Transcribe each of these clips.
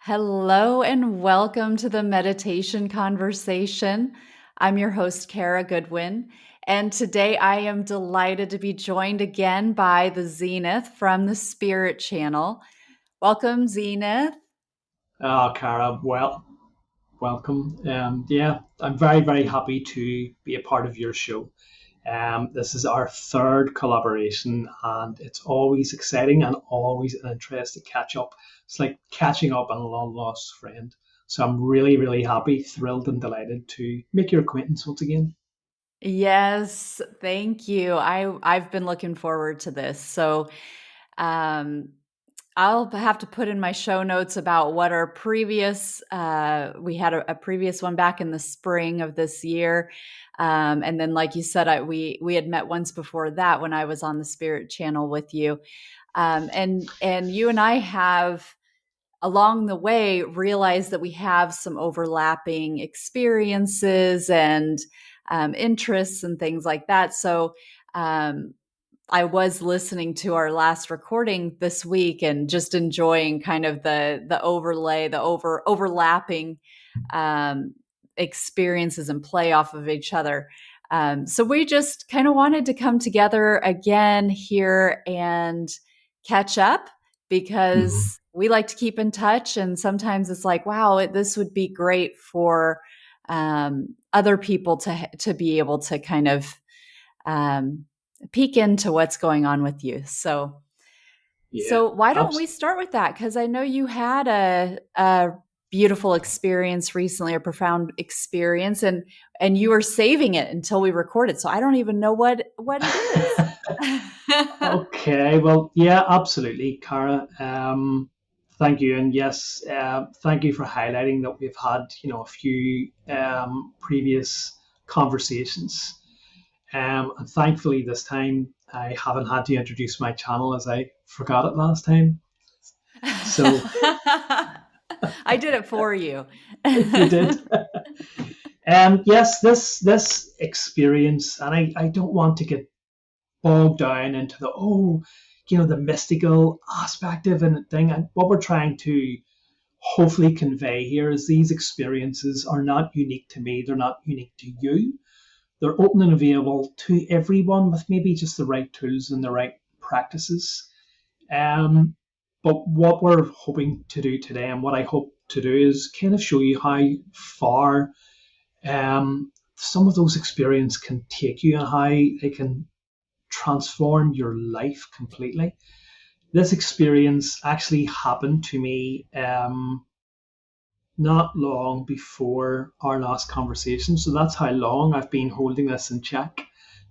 Hello and welcome to the Meditation Conversation. I'm your host, Kara Goodwin, and today I am delighted to be joined again by the Zenith from the Spirit Channel. Welcome, Zenith. Cara, welcome. Yeah, I'm very, very happy to be a part of your show. This is our third collaboration, and it's always exciting and always an interest to catch up. It's like catching up on a long lost friend. So I'm really, really happy, thrilled, and delighted to make your acquaintance once again. Yes, thank you. I've been looking forward to this. Um, I'll have to put in my show notes about what our previous we had a previous one back in the spring of this year. And then like you said, we had met once before that when I was on the Spirit Channel with you. And you and I have along the way realized that we have some overlapping experiences and interests and things like that. Um, I was listening to our last recording this week and just enjoying kind of the overlay, overlapping um, experiences and play off of each other. So we just kind of wanted to come together again here and catch up Mhm. because we like to keep in touch. And sometimes it's like, wow, this would be great for other people to be able to kind of um, peek into what's going on with you. Yeah, So why don't we absolutely. start with that? Because I know you had a beautiful experience recently, a profound experience, and you were saving it until we recorded. So I don't even know what it is. Okay, well, yeah, absolutely, Cara. Thank you, and yes, thank you for highlighting that we've had, a few previous conversations. And thankfully, this time I haven't had to introduce my channel as I forgot it last time. So I did it for you. you did. Yes, this experience, and I don't want to get bogged down into the mystical aspect of it thing. And what we're trying to hopefully convey here is these experiences are not unique to me. They're not unique to you. They're open and available to everyone with maybe just the right tools and the right practices. Um, but what we're hoping to do today, and what I hope to do, is kind of show you how far some of those experiences can take you and how they can transform your life completely. This experience actually happened to me not long before our last conversation. So that's how long I've been holding this in check,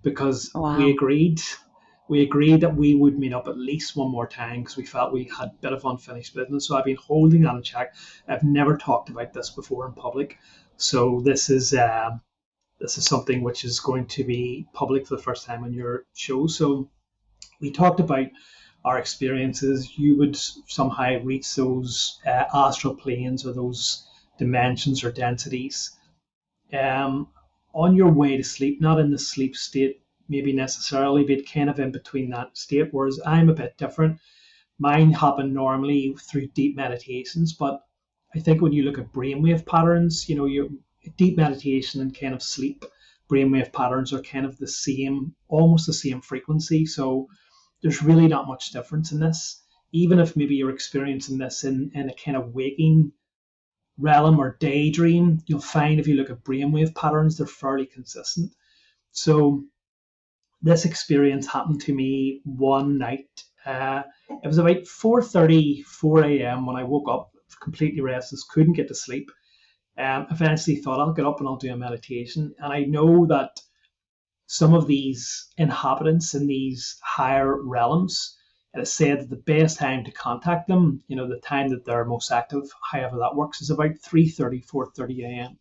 because we Wow. agreed we agreed that we would meet up at least one more time because we felt we had a bit of unfinished business. So I've been holding that in check. I've never talked about this before in public. So this is something which is going to be public for the first time on your show. So we talked about our experiences. You would somehow reach those astral planes or those dimensions or densities um, on your way to sleep, not in the sleep state, maybe necessarily, but kind of in between that state. Whereas I'm a bit different. Mine happen normally through deep meditations, but I think when you look at brainwave patterns, your deep meditation and kind of sleep brainwave patterns are kind of the same, almost the same frequency. So there's really not much difference in this. Even if maybe you're experiencing this in a kind of waking realm or daydream, you'll find if you look at brainwave patterns, they're fairly consistent. So this experience happened to me one night. It was about 4:30, 4 a.m. when I woke up, completely restless, couldn't get to sleep. Eventually thought I'll get up and I'll do a meditation. And I know that some of these inhabitants in these higher realms, it is said that the best time to contact them, the time that they're most active, however that works, is about 3:30, 4:30 a.m.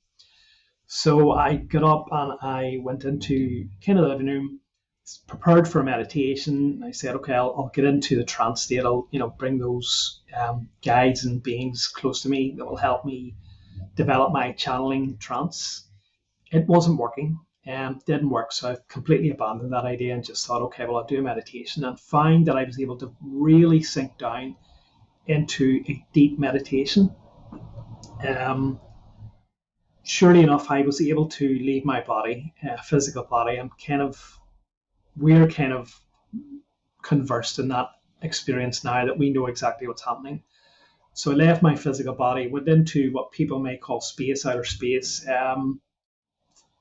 So I got up and I went into kind of the living room, prepared for a meditation. I said, okay, I'll get into the trance state. I'll, bring those guides and beings close to me that will help me develop my channeling trance. It wasn't working. Didn't work. So I completely abandoned that idea and just thought, okay, well, I'll do a meditation, and find that I was able to really sink down into a deep meditation. Um, Surely enough, I was able to leave my body, physical body, and we're kind of conversed in that experience now that we know exactly what's happening. So I left my physical body, went into what people may call space, outer space,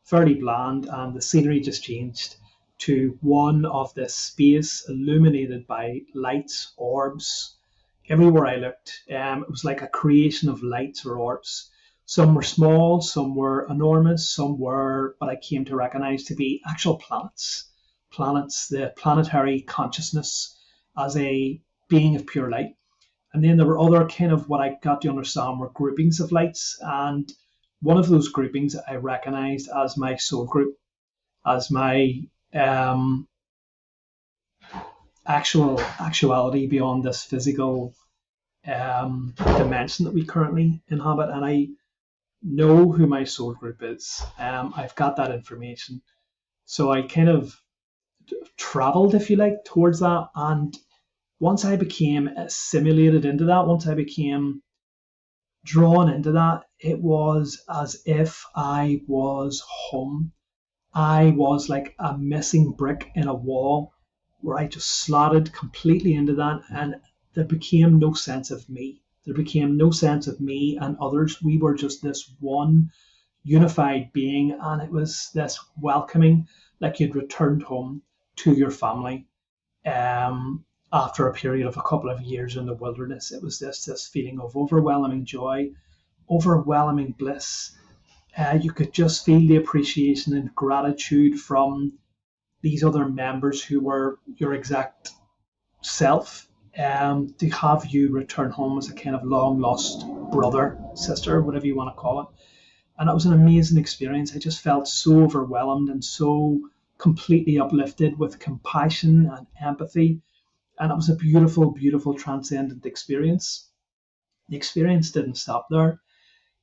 fairly bland, and the scenery just changed to one of this space illuminated by lights, orbs. Everywhere I looked, it was like a creation of lights or orbs. Some were small, some were enormous, some were what I came to recognize to be actual planets. Planets, the planetary consciousness as a being of pure light. And then there were other kind of what I got to understand were groupings of lights. And one of those groupings I recognized as my soul group, as my um, actuality beyond this physical dimension that we currently inhabit. And I know who my soul group is. I've got that information. So I kind of traveled, if you like, towards that. And once I became assimilated into that, once I became drawn into that, it was as if I was home. I was like a missing brick in a wall where I just slotted completely into that, and there became no sense of me. There became no sense of me and others. We were just this one unified being, and it was this welcoming, like you'd returned home to your family. After a period of a couple of years in the wilderness, it was this feeling of overwhelming joy, overwhelming bliss. You could just feel the appreciation and gratitude from these other members who were your exact self, to have you return home as a kind of long lost brother, sister, whatever you want to call it. And it was an amazing experience. I just felt so overwhelmed and so completely uplifted with compassion and empathy. And it was a beautiful, beautiful, transcendent experience. The experience didn't stop there.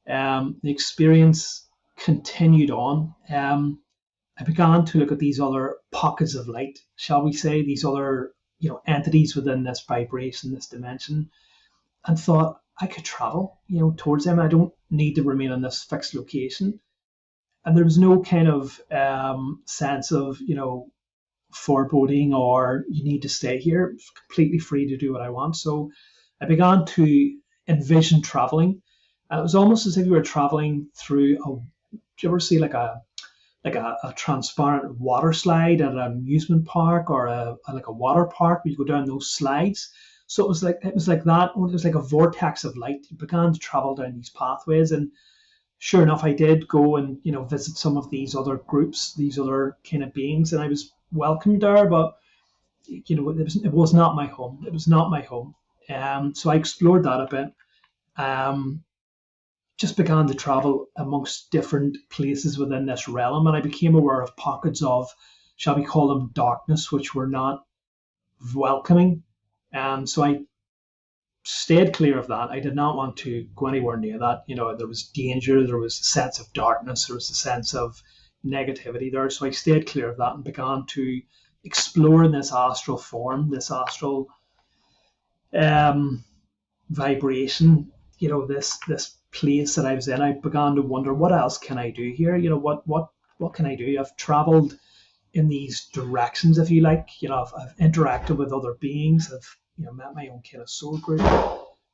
The experience continued on. I began to look at these other pockets of light, shall we say, these other entities within this vibration, this dimension, and thought I could travel towards them. I don't need to remain in this fixed location. And there was no kind of sense of foreboding or you need to stay here. I was completely free to do what I want. So I began to envision traveling, and it was almost as if you were traveling through a. Do you ever see like a transparent water slide at an amusement park or like a water park where you go down those slides? So it was like that. It was like a vortex of light. You began to travel down these pathways, and sure enough, I did go and visit some of these other groups, these other kind of beings, and I was welcomed there. But it was not my home. It was not my home. So I explored that a bit. Um, just began to travel amongst different places within this realm, and I became aware of pockets of, shall we call them, darkness, which were not welcoming. So I stayed clear of that. I did not want to go anywhere near that. There was danger, there was a sense of darkness, there was a sense of negativity there. So I stayed clear of that and began to explore in this astral form, this astral um, vibration, this place that I was in. I began to wonder, what else can I do here? What can I do? I've traveled in these directions, if you like. I've interacted with other beings. I've met my own kind of soul group.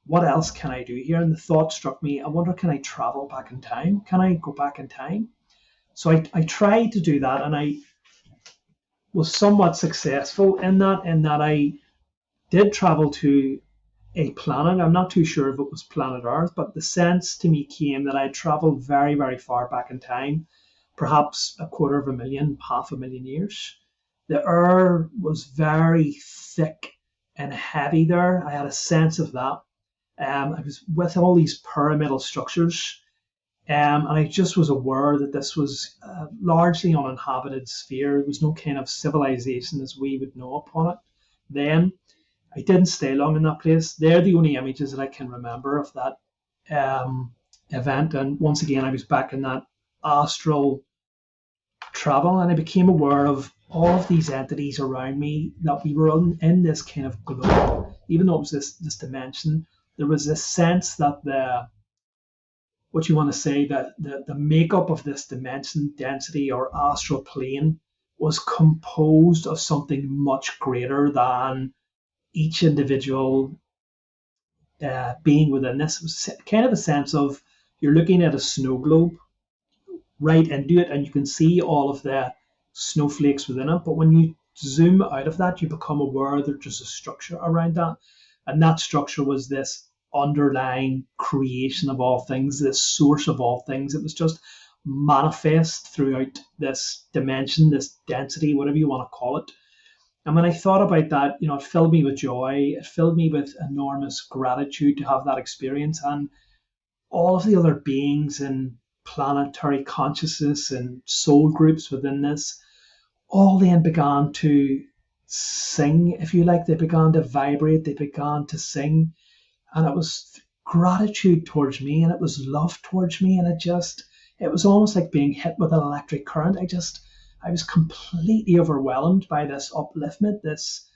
What else can I do here? And the thought struck me, I wonder, can I travel back in time? Can I go back in time? So I tried to do that, and I was somewhat successful in that I did travel to a planet. I'm not too sure if it was planet Earth, but the sense to me came that I had traveled very, very far back in time, perhaps a quarter of a million, half a million years. The air was very thick and heavy there. I had a sense of that. I was with all these pyramidal structures, and I just was aware that this was largely uninhabited sphere. There was no kind of civilization as we would know upon it then. I didn't stay long in that place. They're the only images that I can remember of that event. And once again, I was back in that astral travel, and I became aware of all of these entities around me, that we were in this kind of globe. Even though it was this dimension, there was this sense that what you want to say, that the makeup of this dimension density or astral plane was composed of something much greater than each individual being within this. It was kind of a sense of you're looking at a snow globe right into it, and you can see all of the snowflakes within it. But when you zoom out of that, you become aware that there's a structure around that. And that structure was this underlying creation of all things, this source of all things. It was just manifest throughout this dimension, this density, whatever you want to call it. And when I thought about that, it filled me with joy. It filled me with enormous gratitude to have that experience. And all of the other beings and planetary consciousness and soul groups within this all then began to sing, if you like. They began to vibrate, they began to sing. And it was gratitude towards me, and it was love towards me. And it was almost like being hit with an electric current. I was completely overwhelmed by this upliftment, this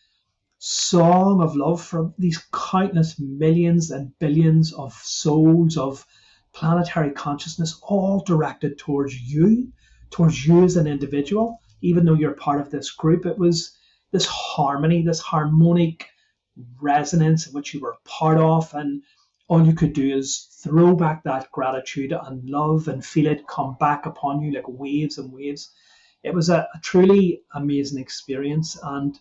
song of love from these countless millions and billions of souls of planetary consciousness, all directed towards you as an individual, even though you're part of this group. It was this harmony, this harmonic resonance in which you were a part of, and all you could do is throw back that gratitude and love and feel it come back upon you like waves and waves. It was a truly amazing experience, and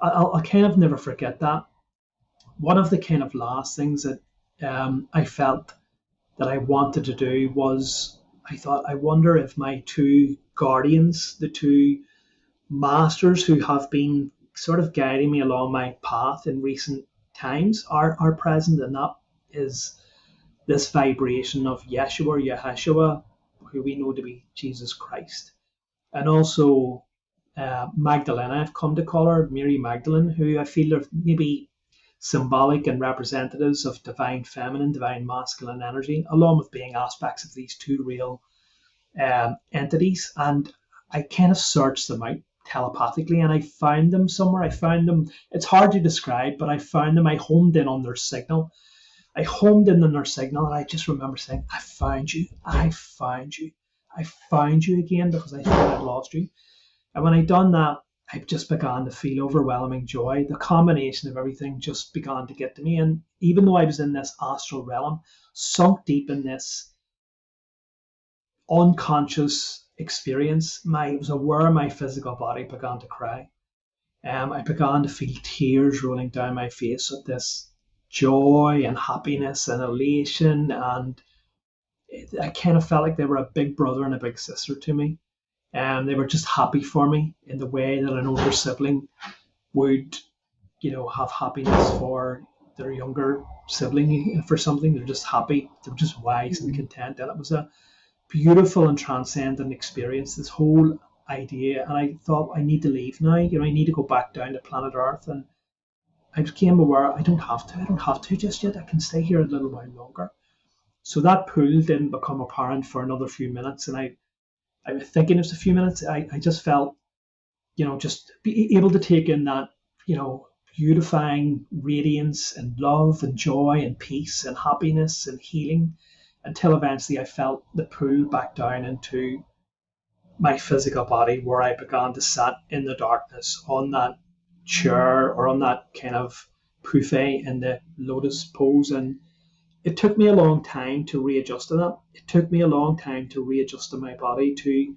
I'll kind of never forget that. One of the kind of last things that I felt that I wanted to do was, I thought, I wonder if my two guardians, the two masters who have been sort of guiding me along my path in recent times, are present. And that is this vibration of Yeshua, who we know to be Jesus Christ, and also Magdalena. I've come to call her Mary Magdalene, who I feel are maybe symbolic and representatives of divine feminine, divine masculine energy, along with being aspects of these two real entities. And I kind of searched them out telepathically, and I found them somewhere. I found them, it's hard to describe, but I found them. I homed in on their signal. And I just remember saying, I found you, I found you, I found you again, because I thought I'd lost you. And when I done that, I just began to feel overwhelming joy. The combination of everything just began to get to me. And even though I was in this astral realm, sunk deep in this unconscious experience, I was aware my physical body began to cry. I began to feel tears rolling down my face at this joy and happiness and elation. And I kind of felt like they were a big brother and a big sister to me. And they were just happy for me in the way that an older sibling would, have happiness for their younger sibling for something. They're just happy. They're just wise and content. And it was a beautiful and transcendent experience, this whole idea. And I thought, I need to leave now. I need to go back down to planet Earth. And I became aware I don't have to. I don't have to just yet. I can stay here a little while longer. So that pull didn't become apparent for another few minutes. And I was thinking it was a few minutes. I just felt, just be able to take in that, beautifying radiance and love and joy and peace and happiness and healing, until eventually I felt the pull back down into my physical body, where I began to sit in the darkness on that chair, or on that kind of buffet in the lotus pose. And it took me a long time to readjust to that. It took me a long time to readjust to my body, to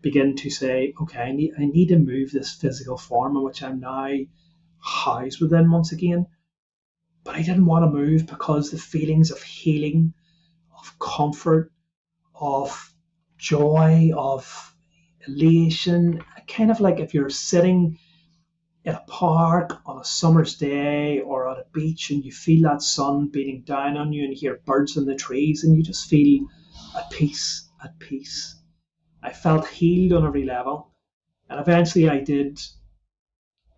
begin to say, okay, I need to move this physical form in which I'm now housed within once again. But I didn't want to move, because the feelings of healing, of comfort, of joy, of elation, kind of like if you're sitting in a park on a summer's day or at a beach, and you feel that sun beating down on you, and you hear birds in the trees, and you just feel at peace, at peace. I felt healed on every level. And eventually I did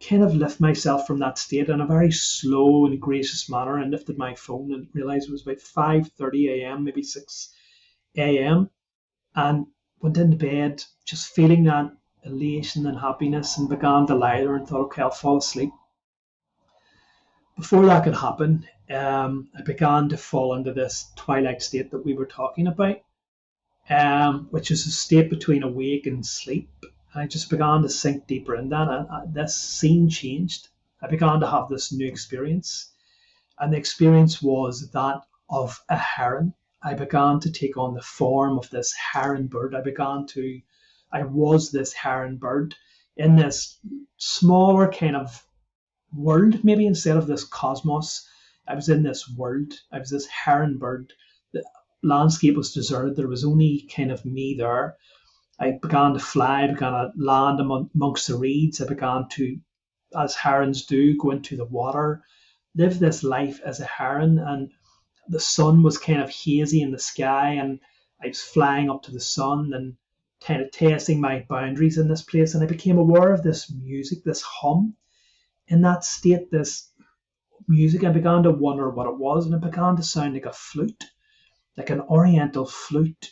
kind of lift myself from that state in a very slow and gracious manner, and lifted my phone and realized it was about 5:30 a.m., maybe 6 a.m., and went into bed just feeling that elation and happiness, and began to lie there and thought, okay, I'll fall asleep. before that could happen, I began to fall into this twilight state that we were talking about, which is a state between awake and sleep. And I just began to sink deeper in that, and this scene changed. I began to have this new experience, and the experience was that of a heron. I began to take on the form of this heron bird. I was this heron bird in this smaller kind of world, maybe instead of this cosmos. I was in this world. I was this heron bird. The landscape was deserted. There was only kind of me there. I began to fly. I began to land amongst the reeds. I began to, as herons do, go into the water, live this life as a heron. And the sun was kind of hazy in the sky, and I was flying up to the sun and kind of testing my boundaries in this place. And I became aware of this music, this hum in that state, this music. I began to wonder what it was, and it began to sound like a flute, like an oriental flute.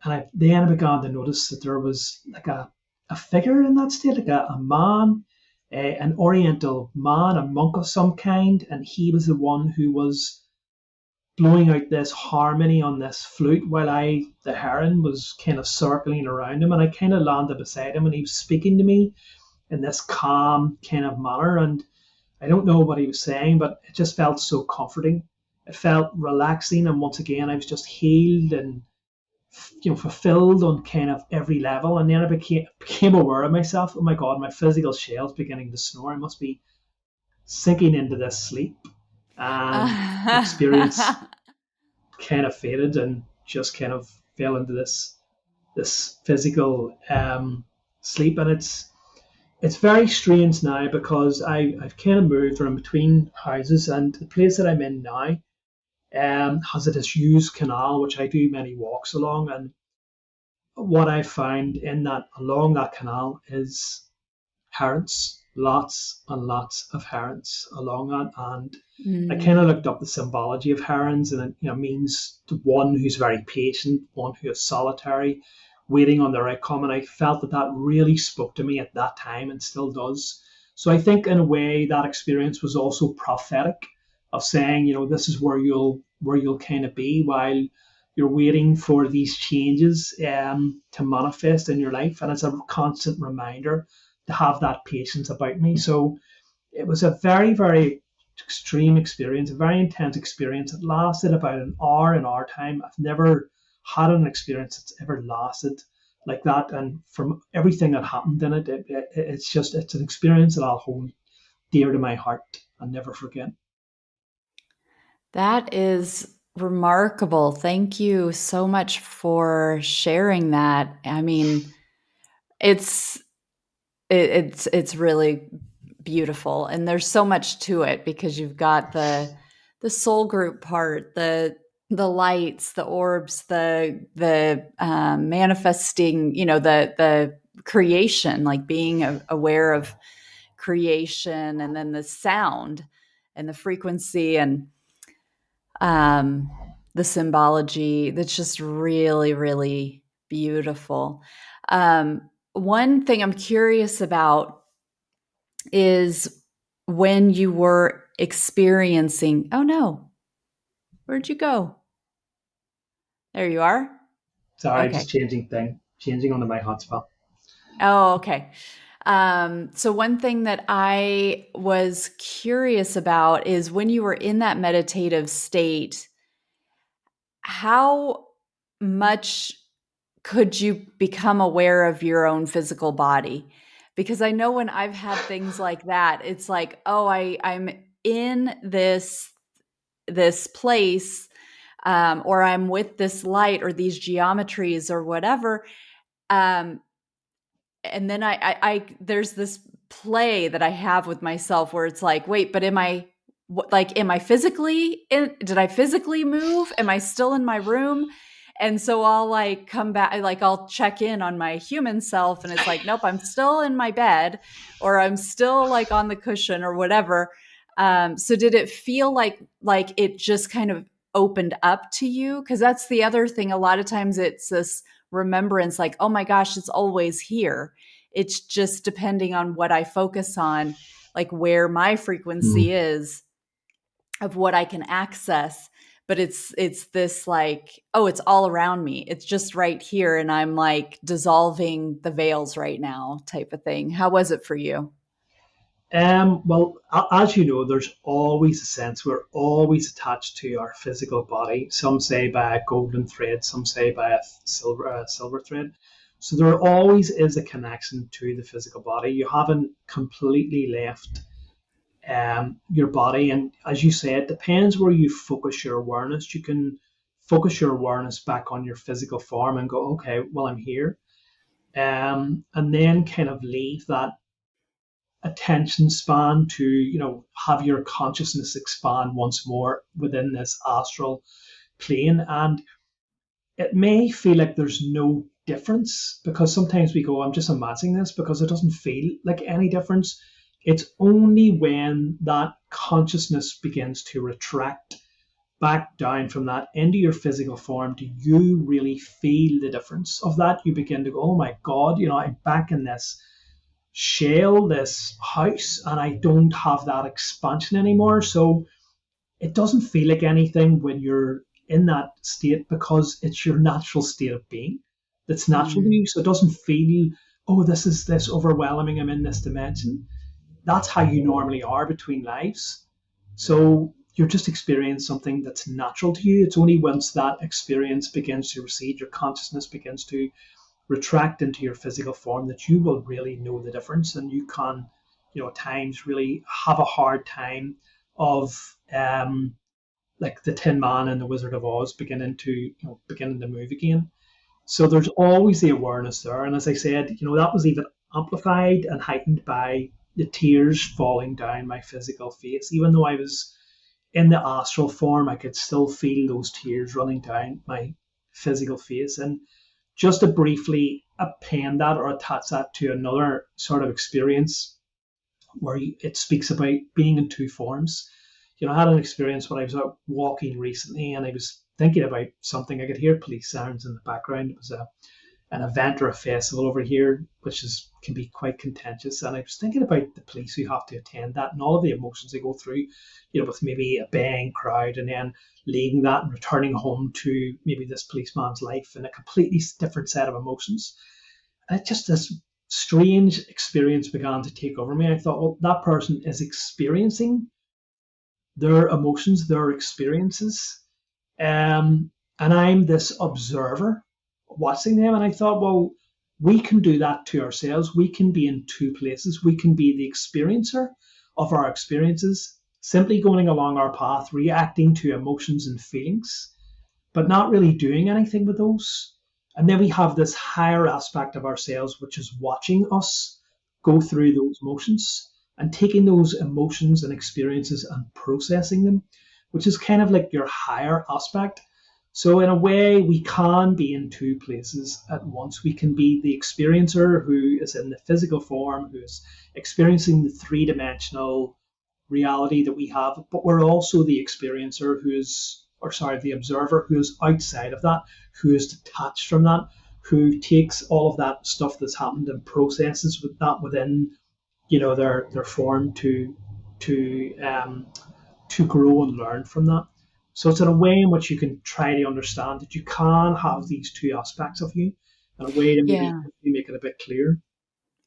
And then I began to notice that there was like a figure in that state, like a man, an oriental man, a monk of some kind, and he was the one who was blowing out this harmony on this flute while the heron, was kind of circling around him. And I kind of landed beside him, and he was speaking to me in this calm kind of manner. And I don't know what he was saying, but it just felt so comforting. It felt relaxing, and once again, I was just healed and fulfilled on kind of every level. And then I became aware of myself. Oh my God, my physical shell's beginning to snore. I must be sinking into this sleep, and the experience kind of faded and just kind of fell into this physical sleep. And it's very strange now because I've kind of moved around between houses, and the place that I'm in now has a disused canal, which I do many walks along. And what I find in that along that canal is herons, lots and lots of herons along that. And I kind of Mm. looked up the symbology of herons, and it means the one who's very patient, one who is solitary, waiting on their outcome. And I felt that that really spoke to me at that time, and still does. So I think in a way that experience was also prophetic, of saying, this is where you'll kind of be while you're waiting for these changes to manifest in your life. And it's a constant reminder to have that patience about me. So it was a very, very extreme experience, a very intense experience. It lasted about an hour in our time. I've never had an experience that's ever lasted like that. And from everything that happened in it, it's an experience that I'll hold dear to my heart and never forget. That is remarkable. Thank you so much for sharing that. I mean, it's it's really beautiful, and there's so much to it because you've got the soul group part, the lights, the orbs, the manifesting, the creation, like being aware of creation, and then the sound and the frequency and um, the symbology. That's just really, really beautiful. One thing I'm curious about is when you were experiencing, oh no, where'd you go? There you are. Sorry, just Okay. changing onto my hotspot. Oh, okay. So one thing that I was curious about is when you were in that meditative state, how much could you become aware of your own physical body? Because I know when I've had things like that, it's like, oh, I'm in this place, or I'm with this light or these geometries or whatever. Um, and then I there's this play that I have with myself where it's like, wait, but am I physically in, did I physically move? Am I still in my room? And so I'll like come back, like I'll check in on my human self, and it's like, nope, I'm still in my bed, or I'm still like on the cushion or whatever. So did it feel like it just kind of opened up to you? Because that's the other thing. A lot of times it's this remembrance, like, oh my gosh, it's always here. It's just depending on what I focus on, like where my frequency Mm. is. of what I can access, but it's this like, oh, it's all around me. It's just right here and I'm like dissolving the veils right now type of thing. How was it for you? Well, as you know, there's always a sense we're always attached to our physical body. Some say by a golden thread, some say by a silver thread. So there always is a connection to the physical body. You haven't completely left your body, and as you say, it depends where you focus your awareness. You can focus your awareness back on your physical form and go, okay, well, I'm here, and then kind of leave that attention span to have your consciousness expand once more within this astral plane. And it may feel like there's no difference, because sometimes we go, I'm just imagining this, because it doesn't feel like any difference. It's only when that consciousness begins to retract back down from that into your physical form do you really feel the difference of that. You begin to go, oh my God, I'm back in this shell, this house, and I don't have that expansion anymore. So it doesn't feel like anything when you're in that state, because it's your natural state of being that's natural to Mm, you. So it doesn't feel, oh, this is this overwhelming, I'm in this dimension. That's how you normally are between lives. So you're just experiencing something that's natural to you. It's only once that experience begins to recede, your consciousness begins to retract into your physical form, that you will really know the difference. And you can, at times really have a hard time of like the Tin Man and the Wizard of Oz beginning to move again. So there's always the awareness there. And as I said, that was even amplified and heightened by the tears falling down my physical face. Even though I was in the astral form, I could still feel those tears running down my physical face. And just to briefly append that or attach that to another sort of experience where it speaks about being in two forms. I had an experience when I was out walking recently, and I was thinking about something. I could hear police sirens in the background. It was an event or a festival over here, which can be quite contentious. And I was thinking about the police who have to attend that and all of the emotions they go through, with maybe a baying crowd, and then leaving that and returning home to maybe this policeman's life in a completely different set of emotions. And it just this strange experience began to take over me. I thought, well, that person is experiencing their emotions, their experiences, and I'm this observer watching them. And I thought, well, we can do that to ourselves. We can be in two places. We can be the experiencer of our experiences, simply going along our path, reacting to emotions and feelings, but not really doing anything with those. And then we have this higher aspect of ourselves, which is watching us go through those motions and taking those emotions and experiences and processing them, which is kind of like your higher aspect. So, in a way, we can be in two places at once. We can be the experiencer who is in the physical form, who is experiencing the three-dimensional reality that we have, but we're also the experiencer the observer who is outside of that, who is detached from that, who takes all of that stuff that's happened and processes with that within, their form to grow and learn from that. So it's in a way in which you can try to understand that you can have these two aspects of you, in a way to maybe yeah. make it a bit clear.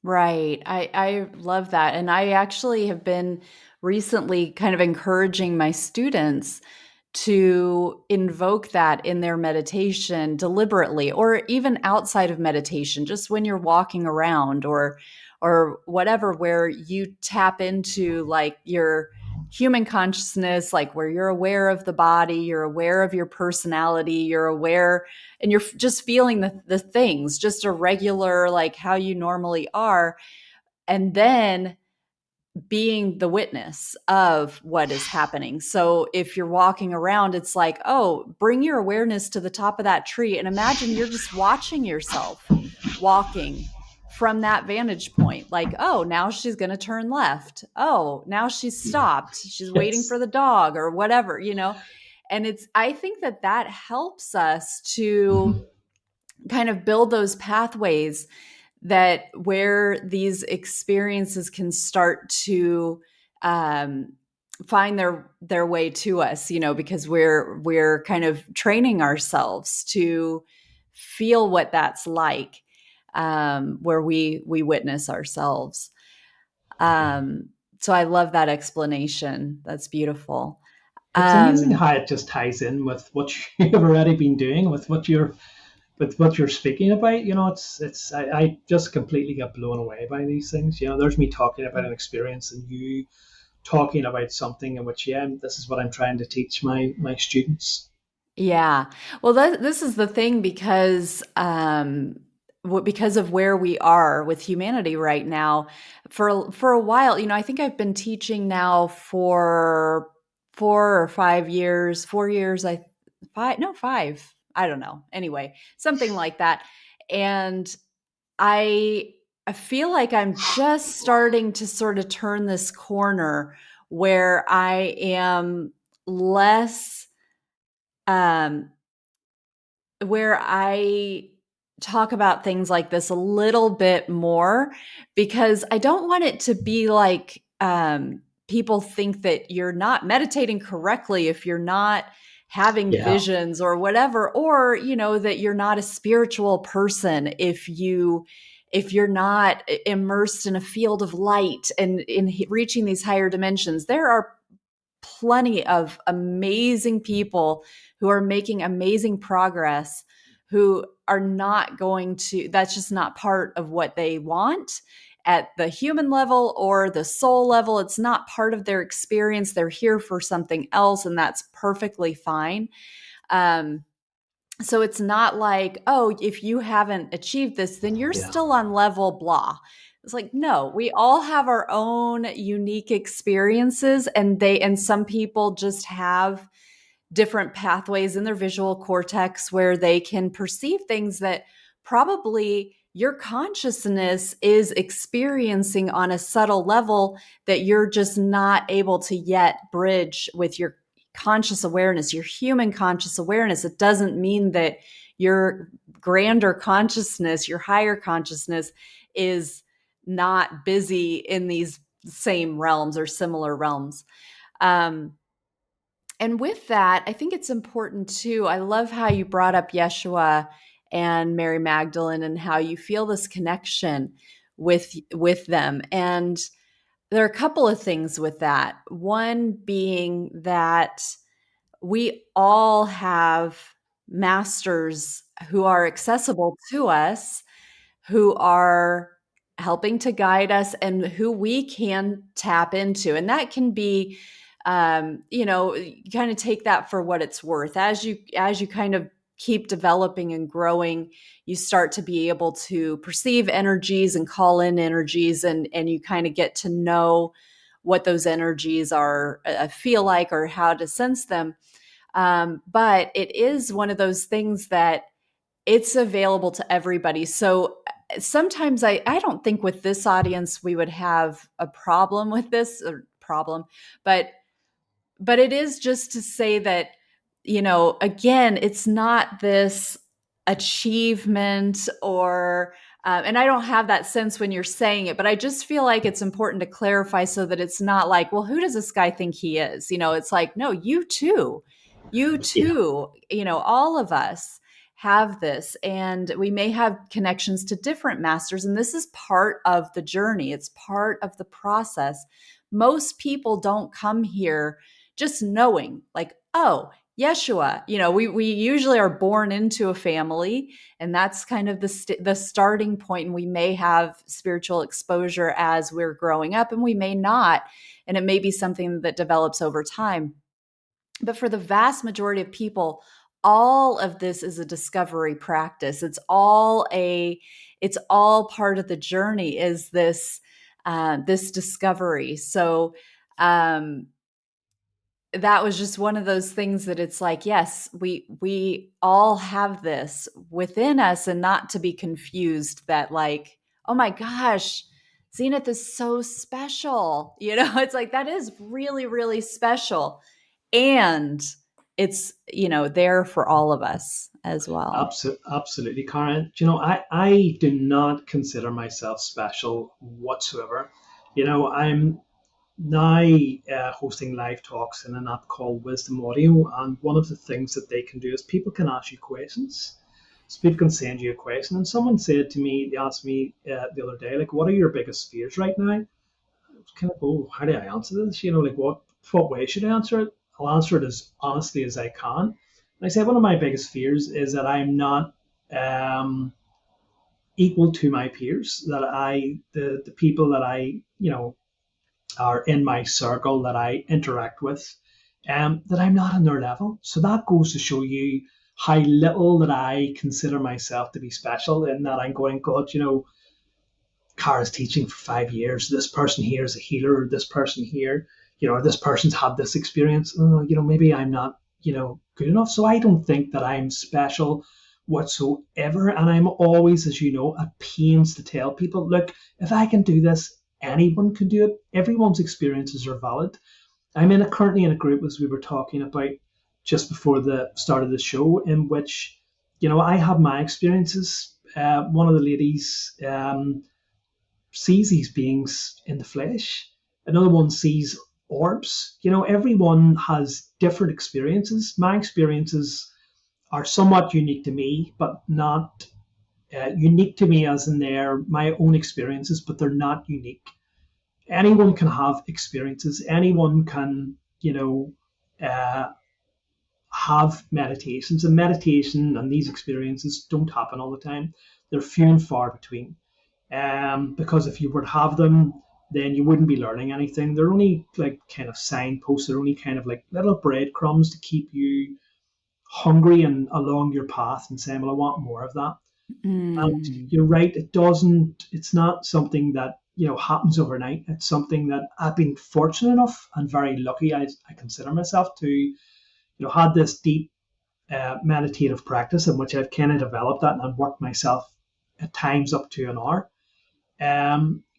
Right. I love that. And I actually have been recently kind of encouraging my students to invoke that in their meditation deliberately, or even outside of meditation, just when you're walking around or whatever, where you tap into like your human consciousness, like where you're aware of the body, you're aware of your personality, you're aware, and you're just feeling the things, just a regular, like how you normally are. And then being the witness of what is happening. So if you're walking around, it's like, oh, bring your awareness to the top of that tree and imagine you're just watching yourself walking from that vantage point. Like, oh, now she's going to turn left. Oh, now she's stopped. She's waiting Yes. for the dog or whatever. And I think that that helps us to kind of build those pathways that where these experiences can start to um, find their way to us, because we're kind of training ourselves to feel what that's like, where we witness ourselves. um so I love that explanation. That's beautiful. It's amazing um how it just ties in with what you've already been doing, with what you're speaking about. It's I just completely get blown away by these things. There's me talking about an experience, and you talking about something in which, yeah, this is what I'm trying to teach my students. Yeah. Well, this is the thing, because because of where we are with humanity right now. For a while, I think I've been teaching now for 4 or 5 years. 4 years, I five no 5. I don't know. Anyway, something like that. And I I feel like I'm just starting to sort of turn this corner where I am less um where I talk about things like this a little bit more, because I don't want it to be like, people think that you're not meditating correctly if you're not having Yeah, visions or whatever, or that you're not a spiritual person if you're not immersed in a field of light and in reaching these higher dimensions. There are plenty of amazing people who are making amazing progress, who are not going to, that's just not part of what they want at the human level or the soul level. It's not part of their experience. They're here for something else, and that's perfectly fine. um, so it's not like, oh, if you haven't achieved this, then you're yeah, still on level blah. It's like, no, we all have our own unique experiences, and some people just have different pathways in their visual cortex where they can perceive things that probably your consciousness is experiencing on a subtle level that you're just not able to yet bridge with your conscious awareness, your human conscious awareness. It doesn't mean that your grander consciousness, your higher consciousness, is not busy in these same realms or similar realms. Um, and with that, I think it's important too. I love how you brought up Yeshua and Mary Magdalene, and how you feel this connection with them. And there are a couple of things with that. One being that we all have masters who are accessible to us, who are helping to guide us, and who we can tap into. And that can be, you kind of take that for what it's worth. As you kind of keep developing and growing, you start to be able to perceive energies and call in energies, and you kind of get to know what those energies are, feel like, or how to sense them. But it is one of those things that it's available to everybody. So sometimes I don't think with this audience we would have a problem with this, or problem, but it is just to say that, again, it's not this achievement, or and I don't have that sense when you're saying it, but I just feel like it's important to clarify, so that it's not like, well, who does this guy think he is? It's like, no, you yeah, too, all of us have this, and we may have connections to different masters, and this is part of the journey. It's part of the process. Most people don't come here just knowing, like, oh, Yeshua. We usually are born into a family, and that's kind of the starting point. And we may have spiritual exposure as we're growing up, and we may not, and it may be something that develops over time. But for the vast majority of people, all of this is a discovery practice. It's all part of the journey. Is this discovery? So um, that was just one of those things that it's like, yes, we all have this within us, and not to be confused that, like, oh my gosh, Zenith is so special. It's like, that is really, really special. And it's, there for all of us as well. absolutely, Karen. I do not consider myself special whatsoever. I'm now hosting live talks in an app called Wisdom Audio. And one of the things that they can do is people can ask you questions. So people can send you a question. And someone said to me, they asked me the other day, like, what are your biggest fears right now? I was kind of, oh, how do I answer this? Like what way should I answer it? I'll answer it as honestly as I can. And I said, one of my biggest fears is that I'm not equal to my peers, that the people that are in my circle that I interact with, that I'm not on their level. So that goes to show you how little that I consider myself to be special, in that I'm going, God, Cara's teaching for 5 years. This person here is a healer. This person here, this person's had this experience. Maybe I'm not, good enough. So I don't think that I'm special whatsoever. And I'm always, as you know, at pains to tell people, look, if I can do this, anyone can do it. Everyone's experiences are valid. Currently in a group, as we were talking about just before the start of the show, in which, I have my experiences. One of the ladies sees these beings in the flesh. Another one sees orbs. Everyone has different experiences. My experiences are somewhat unique to me, but not unique to me as in they're my own experiences, but they're not unique. Anyone can have experiences. Anyone can, uh, have meditations. And meditation and these experiences don't happen all the time. They're few and far between. Because if you were to have them, then you wouldn't be learning anything. They're only like kind of signposts. They're only kind of like little breadcrumbs to keep you hungry and along your path and saying, well, I want more of that. And Mm. you're right, it's not something that, happens overnight. It's something that I've been fortunate enough and very lucky. I consider myself to, had this deep meditative practice in which I've kind of developed that and I've worked myself at times up to an hour.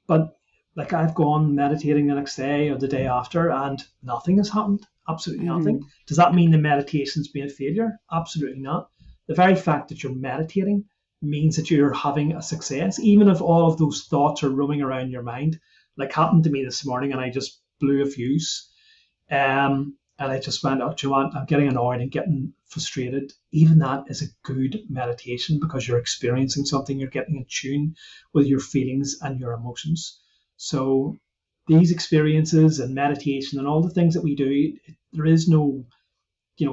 But like I've gone meditating the next day or the day after, and nothing has happened. Absolutely nothing. Mhm. Does that mean the meditation's been a failure? Absolutely not. The very fact that you're meditating means that you're having a success, even if all of those thoughts are roaming around your mind, like happened to me this morning, and I just blew a fuse. And I just went, oh, do you know what? I'm getting annoyed and getting frustrated. Even that is a good meditation because you're experiencing something, you're getting in tune with your feelings and your emotions. So these experiences and meditation and all the things that we do, there is no,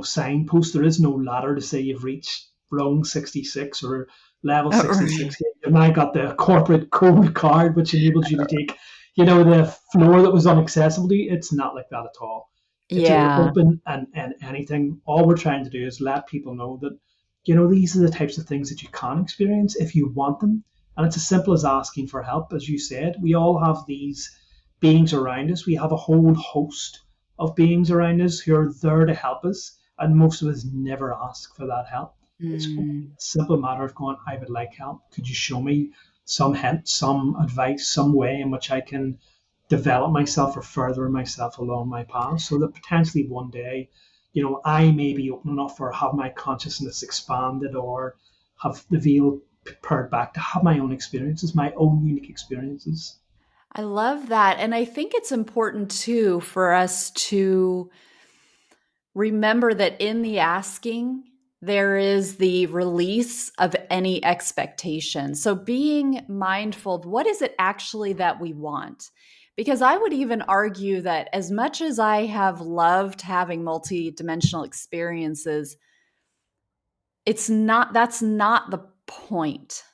signpost. There is no ladder to say you've reached rung 66 or level Oh, right. 66. You've now got the corporate code card, which enables you to take, the floor that was inaccessible to you. It's not like that at all. You're Yeah. open and anything. All we're trying to do is let people know that, these are the types of things that you can experience if you want them. And it's as simple as asking for help. As you said, we all have these beings around us. We have a whole host of beings around us who are there to help us, and most of us never ask for that help. It's a Mm. simple matter of going, I would like help. Could you show me some hint, some advice, some way in which I can develop myself or further myself along my path so that potentially one day, I may be open enough or have my consciousness expanded or have the veil pared back to have my own experiences, my own unique experiences. I love that. And I think it's important too for us to remember that in the asking, there is the release of any expectation. So being mindful of what is it actually that we want? Because I would even argue that as much as I have loved having multidimensional experiences, that's not the point.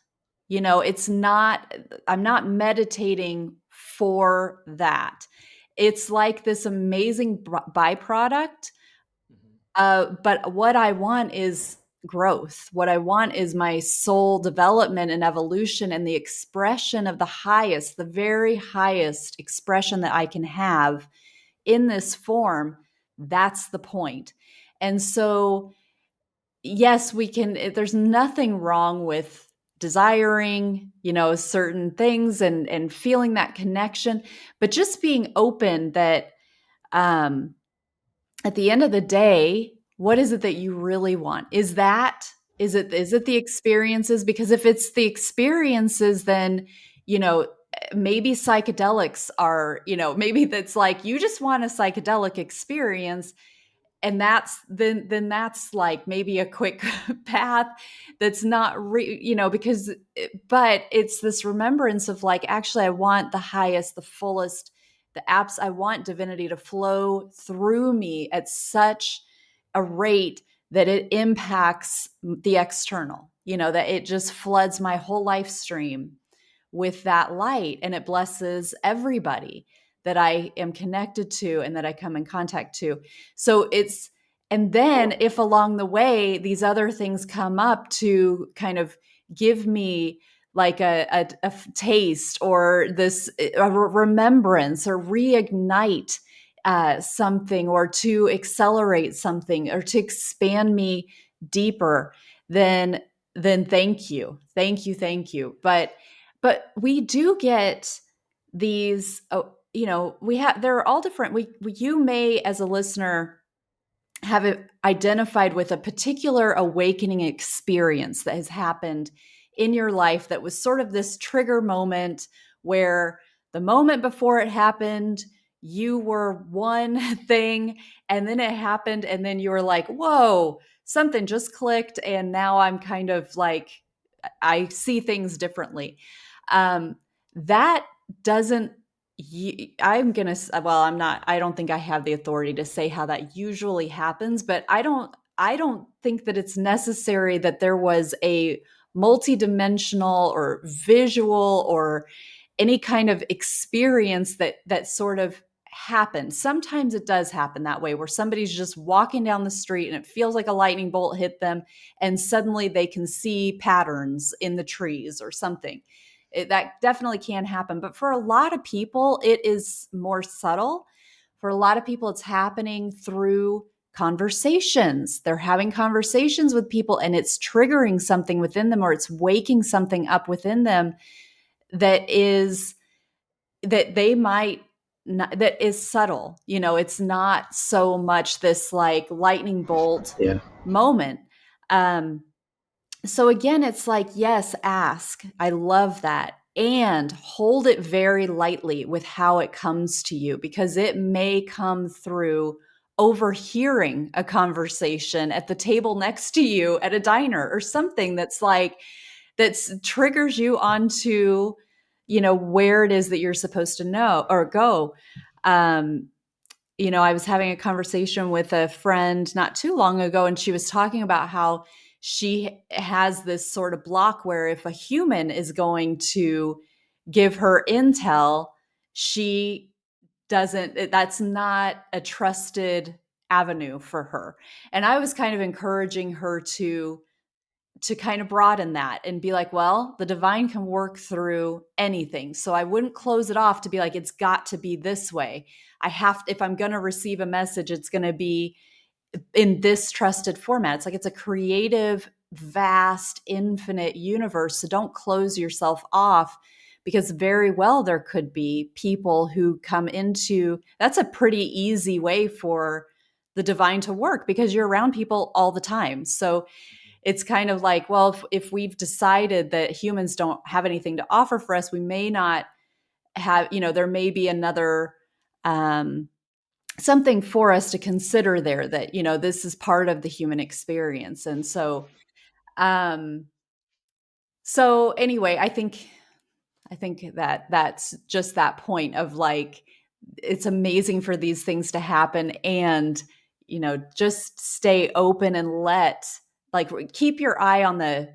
It's not, I'm not meditating for that. It's like this amazing byproduct. But what I want is growth. What I want is my soul development and evolution and the expression of the highest, the very highest expression that I can have in this form. That's the point. And so, yes, there's nothing wrong with desiring, certain things and feeling that connection, but just being open that, um, at the end of the day, what is it that you really want? Is it the experiences? Because if it's the experiences, then, you know, maybe psychedelics are, maybe that's like you just want a psychedelic experience, and that's like maybe a quick path that's not because but it's this remembrance of like, actually I want the highest, the fullest, the apps, I want divinity to flow through me at such a rate that it impacts the external, that it just floods my whole life stream with that light, and it blesses everybody that I am connected to and that I come in contact to. So it's, and then if along the way these other things come up to kind of give me like a taste, or this a remembrance, or reignite something, or to accelerate something, or to expand me deeper, then thank you, thank you, thank you. But we do get these, we have, they're all different. You may, as a listener, have identified with a particular awakening experience that has happened in your life that was sort of this trigger moment, where the moment before it happened, you were one thing, and then it happened, and then you were like, whoa, something just clicked, and now I'm kind of like, I see things differently. Um, that doesn't, I'm going to, well, I don't think I have the authority to say how that usually happens, but I don't think that it's necessary that there was a multidimensional or visual or any kind of experience that sort of happened. Sometimes it does happen that way, where somebody's just walking down the street and it feels like a lightning bolt hit them, and suddenly they can see patterns in the trees or something. That definitely can happen. But for a lot of people, it is more subtle. For a lot of people, it's happening through conversations. They're having conversations with people, and it's triggering something within them, or it's waking something up within them that is, that they might not, that is subtle. It's not so much this like lightning bolt Yeah. moment. Um, so again, it's like, yes, ask. I love that. And hold it very lightly with how it comes to you, because it may come through overhearing a conversation at the table next to you at a diner, or something that's like, that triggers you onto, where it is that you're supposed to know or go. Um, I was having a conversation with a friend not too long ago, and she was talking about how she has this sort of block where if a human is going to give her intel, she doesn't, that's not a trusted avenue for her. And I was kind of encouraging her to kind of broaden that and be like, well, the divine can work through anything. So I wouldn't close it off to be like, it's got to be this way. If I'm going to receive a message, it's going to be in this trusted format. It's like, it's a creative, vast, infinite universe. So don't close yourself off, because very well there could be people who come into, that's a pretty easy way for the divine to work, because you're around people all the time. So it's kind of like, well, if we've decided that humans don't have anything to offer for us, we may not have, there may be another, um, something for us to consider there, that, this is part of the human experience. And um, so anyway, I think that that's just that point of like, it's amazing for these things to happen, and just stay open and like keep your eye on the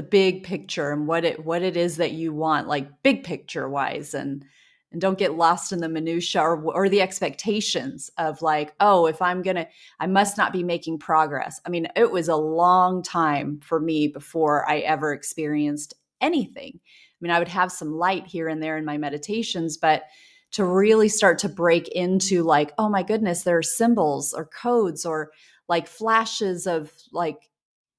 big picture, and what it is that you want, like big picture wise, and don't get lost in the minutia, or the expectations of like, oh, if I must not be making progress. I mean, it was a long time for me before I ever experienced anything. I mean, I would have some light here and there in my meditations, but to really start to break into like, oh my goodness, there are symbols or codes or like flashes of like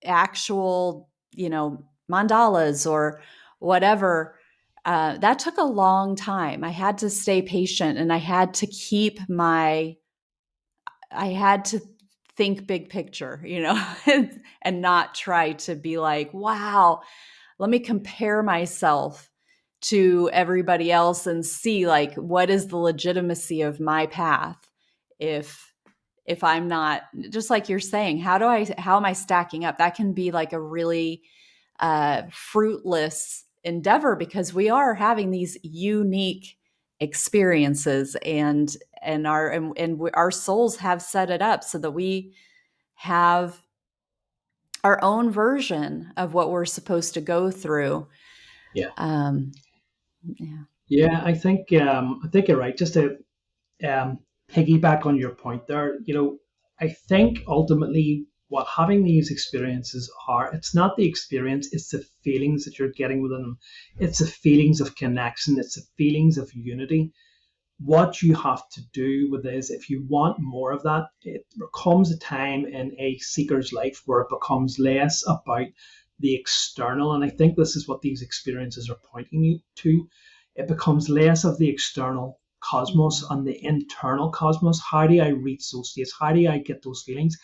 actual, mandalas or whatever. That took a long time. I had to stay patient, and I had to think big picture, and not try to be like, wow, let me compare myself to everybody else and see like what is the legitimacy of my path if I'm not, just like you're saying, how am I stacking up? That can be like a really fruitless endeavor because we are having these unique experiences, and our souls have set it up so that we have our own version of what we're supposed to go through. Yeah. um yeah. Yeah, I think you're right. Just to um, piggyback on your point there, I think ultimately what having these experiences are, it's not the experience, it's the feelings that you're getting within them. It's the feelings of connection, it's the feelings of unity. What you have to do with this, if you want more of that, it comes a time in a seeker's life where it becomes less about the external. And I think this is what these experiences are pointing you to. It becomes less of the external cosmos and the internal cosmos. How do I reach those states? How do I get those feelings?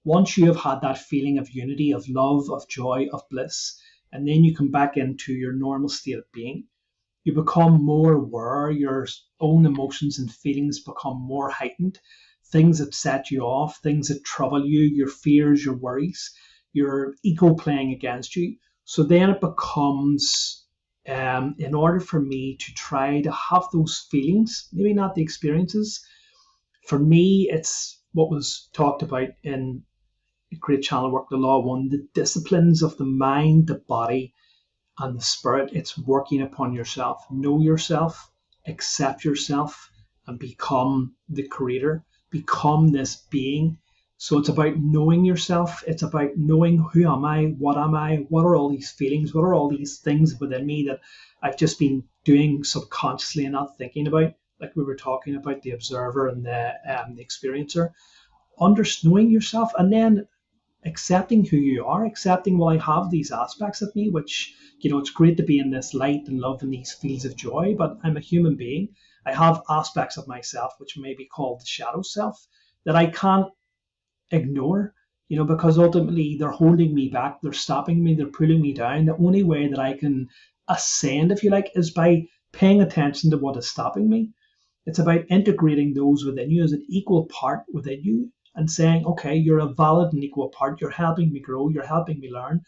Once you have had that feeling of unity, of love, of joy, of bliss, and then you come back into your normal state of being, you become more aware, your own emotions and feelings become more heightened. Things that set you off, things that trouble you, your fears, your worries, your ego playing against you. So then it becomes, in order for me to try to have those feelings, maybe not the experiences, for me, it's what was talked about in Great Channel Work, the Law One, the disciplines of the mind, the body, and the spirit. It's working upon yourself. Know yourself, accept yourself, and become the creator, become this being. So it's about knowing yourself. It's about knowing, who am I, what are all these feelings, what are all these things within me that I've just been doing subconsciously and not thinking about, like we were talking about the observer and the experiencer. Knowing yourself, and then accepting who you are, accepting, well, I have these aspects of me, which, it's great to be in this light and love and these fields of joy, but I'm a human being. I have aspects of myself, which may be called the shadow self, that I can't ignore, because ultimately they're holding me back, they're stopping me, they're pulling me down. The only way that I can ascend, if you like, is by paying attention to what is stopping me. It's about integrating those within you as an equal part within you and saying, okay, you're a valid and equal part. You're helping me grow. You're helping me learn.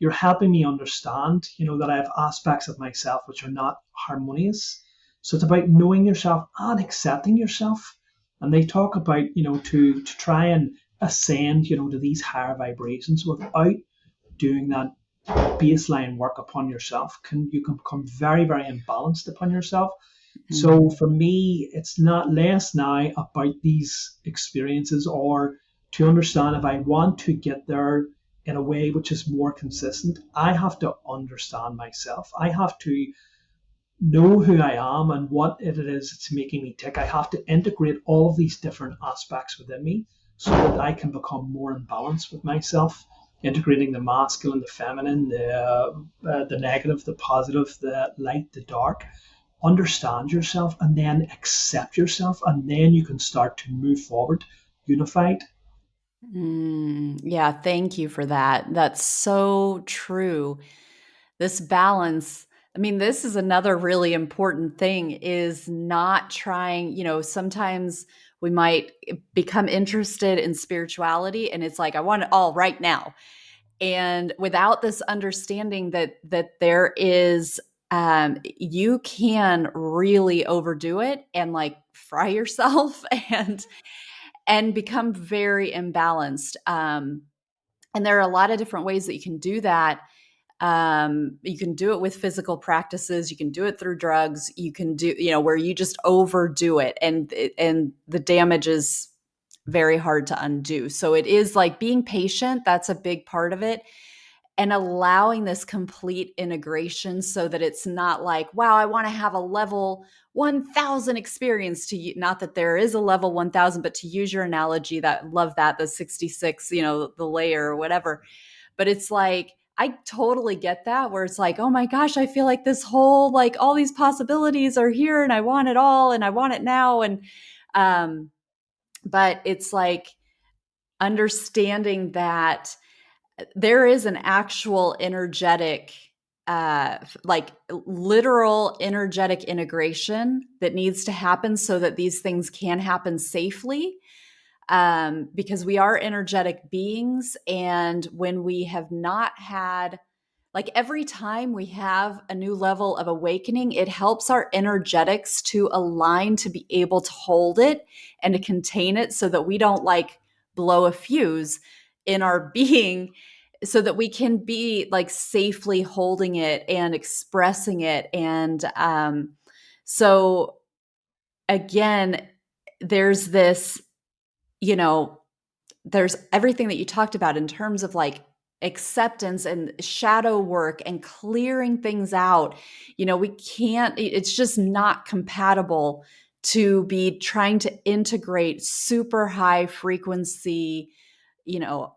You're helping me understand, that I have aspects of myself which are not harmonious. So it's about knowing yourself and accepting yourself. And they talk about, to try and ascend, to these higher vibrations without doing that baseline work upon yourself. You can become very, very imbalanced upon yourself. So Mm. for me, it's not less now about these experiences, or to understand, if I want to get there in a way which is more consistent, I have to understand myself. I have to know who I am and what it is that's making me tick. I have to integrate all of these different aspects within me so that I can become more in balance with myself, integrating the masculine, the feminine, the negative, the positive, the light, the dark. Understand yourself and then accept yourself, and then you can start to move forward unified. Yeah, thank you for that. That's so true. This balance, I mean, this is another really important thing, is not trying, sometimes we might become interested in spirituality and it's like I want it all right now. And without this understanding that there is, you can really overdo it and like fry yourself and become very imbalanced. And there are a lot of different ways that you can do that. You can do it with physical practices. You can do it through drugs. You can do, where you just overdo it, and the damage is very hard to undo. So it is like being patient. That's a big part of it, and allowing this complete integration so that it's not like, wow, I want to have a level 1000 experience, not that there is a level 1000, but to use your analogy, that love that, the 66, the layer or whatever. But it's like, I totally get that, where it's like, oh my gosh, I feel like this whole, like all these possibilities are here and I want it all and I want it now. And, um, but it's like understanding that there is an actual energetic, like literal energetic integration that needs to happen so that these things can happen safely, because we are energetic beings. And when we have not had, like every time we have a new level of awakening, it helps our energetics to align to be able to hold it and to contain it so that we don't like blow a fuse in our being, so that we can be like safely holding it and expressing it. And so again, there's this, you know, there's everything that you talked about in terms of like acceptance and shadow work and clearing things out. We can't, it's just not compatible to be trying to integrate super high frequency,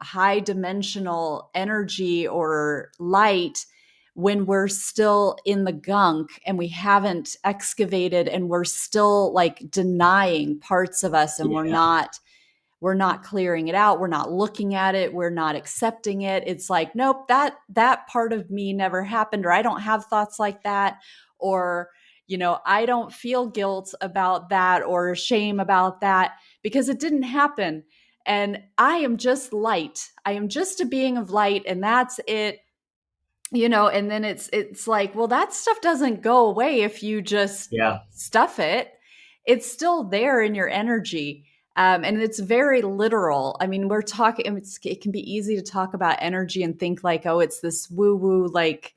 high dimensional energy or light when we're still in the gunk and we haven't excavated and we're still like denying parts of us, and Yeah, we're not clearing it out, we're not looking at it, we're not accepting it. It's like, nope, that part of me never happened, or I don't have thoughts like that, or I don't feel guilt about that or shame about that because it didn't happen. And I am just light, I am just a being of light, and that's it. And then it's like, well, that stuff doesn't go away if you just yeah, stuff it. It's still there in your energy. And it's very literal. I mean, we're talking, it can be easy to talk about energy and think like, oh, it's this woo woo, like,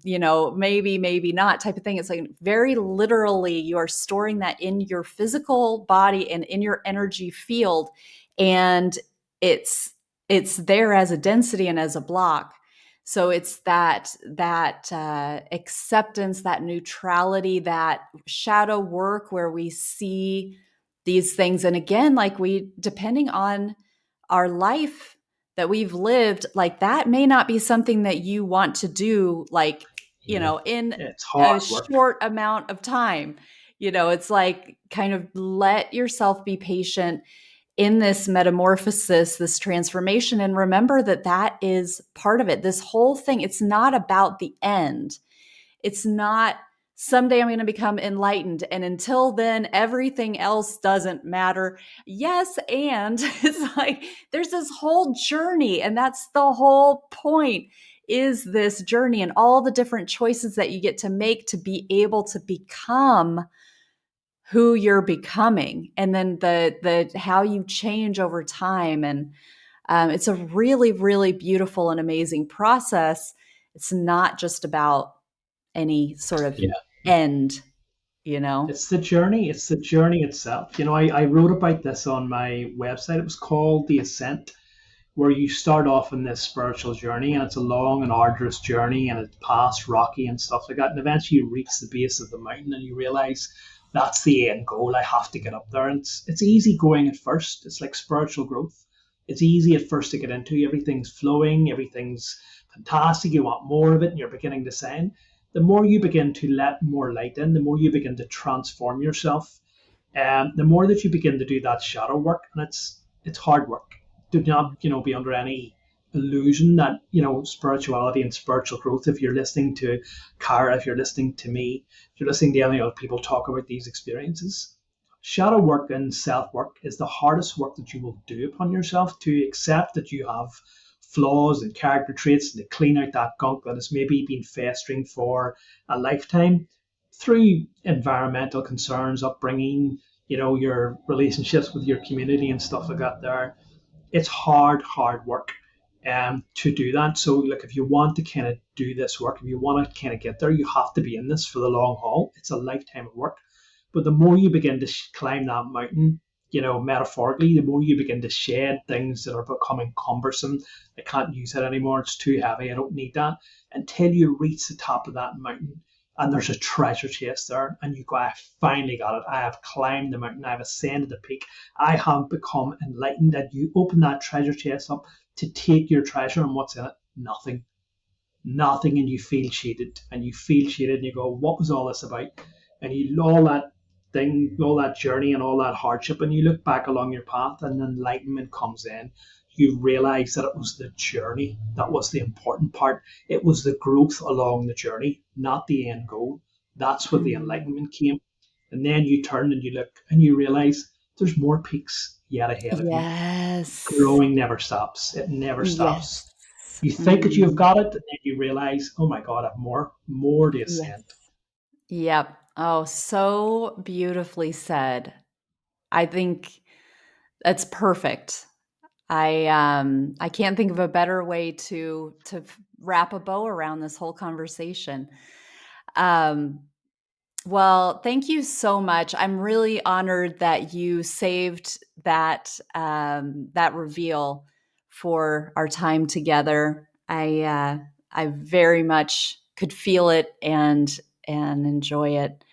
maybe not type of thing. It's like very literally, you are storing that in your physical body and in your energy field. And it's, it's there as a density and as a block. So it's that acceptance, that neutrality, that shadow work where we see these things. And again, like depending on our life that we've lived, like that may not be something that you want to do, like, yeah. in It's a hard work. short amount of time. It's like kind of let yourself be patient in this metamorphosis, this transformation, and remember that that is part of it. This whole thing, it's not about the end. It's not someday I'm going to become enlightened, and until then everything else doesn't matter. Yes, and it's like there's this whole journey, and that's the whole point, is this journey and all the different choices that you get to make to be able to become who you're becoming, and then the how you change over time. And it's a really, really beautiful and amazing process. It's not just about any sort of Yeah. end, you know? It's the journey. It's the journey itself. I wrote about this on my website. It was called The Ascent, where you start off in this spiritual journey, and it's a long and arduous journey, and it's past rocky and stuff like that. And eventually you reach the base of the mountain and you realize that's the end goal. I have to get up there. And it's easy going at first. It's like spiritual growth. It's easy at first to get into. Everything's flowing, everything's fantastic. You want more of it, and you're beginning to sign. The more you begin to let more light in, the more you begin to transform yourself, the more that you begin to do that shadow work. And it's hard work. Do not be under any illusion that spirituality and spiritual growth, if you're listening to Cara, if you're listening to me, if you're listening to any other people talk about these experiences, shadow work and self work is the hardest work that you will do upon yourself, to accept that you have flaws and character traits, and to clean out that gunk that has maybe been festering for a lifetime through environmental concerns, upbringing, your relationships with your community and stuff like that. It's hard work to do that. So, like, if you want to kind of do this work, if you want to kind of get there, you have to be in this for the long haul. It's a lifetime of work. But the more you begin to climb that mountain, metaphorically, the more you begin to shed things that are becoming cumbersome. I can't use it anymore. It's too heavy. I don't need that. Until you reach the top of that mountain and there's a treasure chest there, and you go, I finally got it. I have climbed the mountain. I've ascended the peak. I have become enlightened. And you open that treasure chest up to take your treasure, and what's in it? Nothing. Nothing. And you feel cheated. And you feel cheated, and you go, what was all this about? And you all that thing, all that journey and all that hardship, and you look back along your path, and enlightenment comes in. you realize that it was the journey that was the important part. It was the growth along the journey, not the end goal. That's where the Mm. enlightenment came. And then you turn and you look and you realize there's more peaks yet ahead of you. Yes. Growing never stops. It never stops. Yes. You think that you've Mm. got it, and then you realize, oh my God, I have more to Yes. ascend. Yep. Oh, so beautifully said. I think that's perfect. I can't think of a better way to wrap a bow around this whole conversation. Um, well, thank you so much. I'm really honored that you saved that reveal for our time together. I very much could feel it and enjoy it.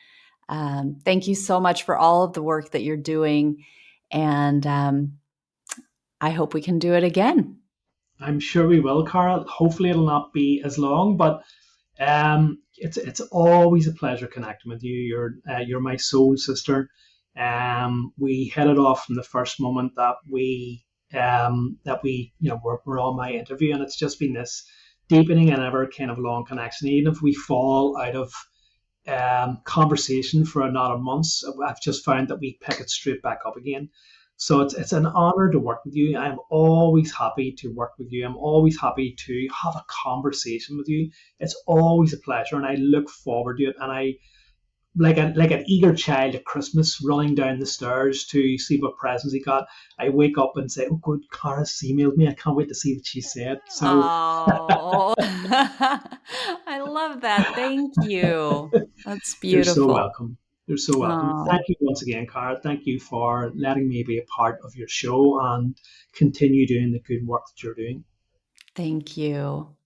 Thank you so much for all of the work that you're doing, and I hope we can do it again. I'm sure we will, Carl. Hopefully, it'll not be as long, but it's always a pleasure connecting with you. You're my soul sister. We hit it off from the first moment that we we're on my interview, and it's just been this deepening and ever kind of long connection. Even if we fall out of conversation for another months, I've just found that we pick it straight back up again. So it's an honor to work with you. I'm always happy to work with you. I'm always happy to have a conversation with you. It's always a pleasure, and I look forward to it. And I like an eager child at Christmas running down the stairs to see what presents he got. I wake up and say, "Oh, good, Cara's emailed me. I can't wait to see what she said." So Oh, I love that. Thank you. That's you're so beautiful. welcome. You're so welcome. Oh, Thank you once again, Cara. Thank you for letting me be a part of your show and continue doing the good work that you're doing. thank you.